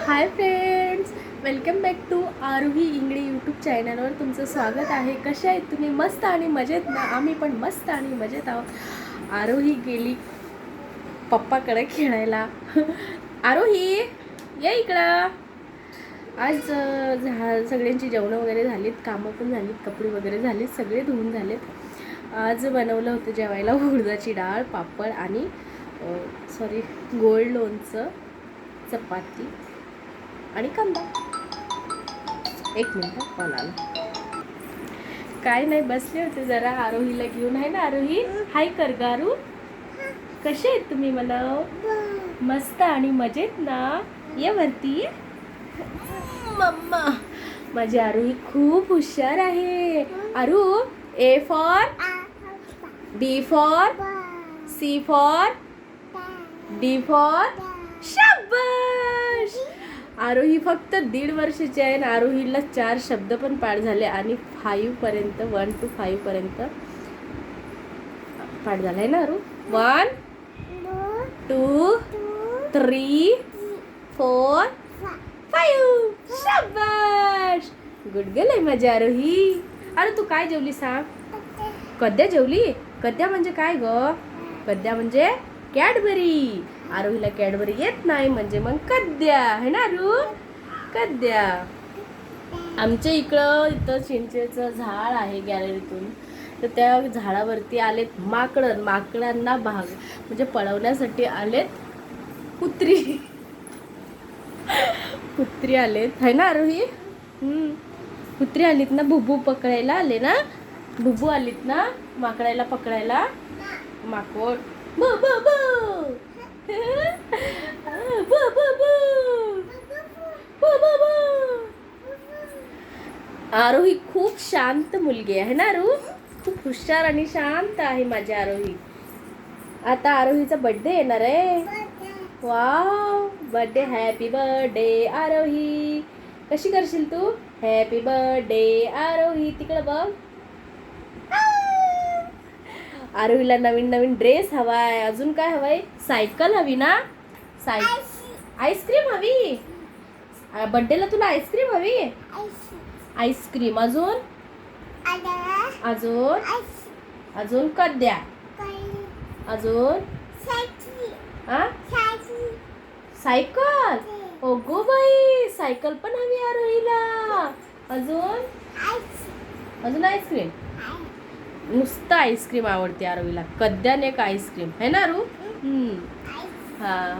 High friends, welcome back to Arohi Ingle YouTube चॅनलवर तुमचं स्वागत आहे. कसे आहेत तुम्ही? मस्त आणि मजेत ना? आम्ही पण मस्त आणि मजेत आहोत. आरोही गेली पप्पाकडे खेळायला. आरोही ये इकडं. आज सगळ्यांची जेवणं वगैरे झालीत, कामं पण झालीत, कपडे वगैरे झालेत, सगळे धुवून झालेत. आज बनवलं होतं जेवायला उडदाची डाळ, पापड आणि गोड लोणचं, चपाती आणि कांदा. एक मिनिट, कॉल आला. काय नाही, बसले होते जरा आरोहीला घेऊन. आहे ना आरोही? हाय कर गारू. कसे आहेत तुम्ही? मला मस्त आणि मजेत ना? ये वरती. मम्मा, माझी आरोही खूप हुशार आहे. Aru, A for B for C for D for शाबाश. आरोही फक्त 1.5 वर्षाची आहे आणि आरोहीला 4 शब्द पण पाठ झाले आणि 1 to 5 पर्यंत पाठ झालाय ना आरू? 1 2 3 4 5. शाबाश, गुड गर्ल आहे माझी आरोही. अरे तू काय जेवली सांग? कद्या जेवली? कद्या म्हणजे काय ग? कद्या म्हणजे कॅडबरी. आरोहीला कॅडबरी येत नाही म्हणजे मग कद्या, आहे ना आरू? कद्या. आमच्या इथं चिंचेचं झाड आहे गॅलरीतून, तर त्या झाडावरती आलेत माकडांना म्हणजे पळवण्यासाठी आलेत कुत्री. कुत्री आलेत, है ना आरोही? कुत्री आलीत ना, बुबू पकडायला आले ना, बुबू आलीत ना माकडाला पकडायला. माकोड बू बू बू. बू बू बू. बू बू बू. आरोही खूप शांत मुलगी आहे ना आरू? खूप हुशार आणि शांत आहे माझी आरोही. आता आरोहीचा बर्थडे येणार आहे. Wow, birthday. हॅपी बर्थडे आरोही. कशी करशील तू? हॅपी बर्थडे आरोही. तिकडे बघ. आरोहीला नवीन नवीन ड्रेस हवाय. अजून काय हवाय? सायकल हवी ना? आईस्क्रीम हवी. बर्थडेला तुला आईस्क्रीम हवी? आईस्क्रीम. अजून अजून अजून कद्या. अजून cycle. O go by, cycle पण हवी आरोहीला. अजून अजून आईस्क्रीम. नुसतं आईस्क्रीम आवडते आरोहीला. कद्याने एक आईस्क्रीम, है ना आरू? हा.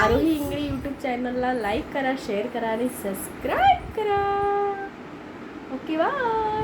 आरोही इंगळे यूट्यूब चॅनलला लाईक करा, शेअर करा आणि सबस्क्राईब करा. Okay, bye.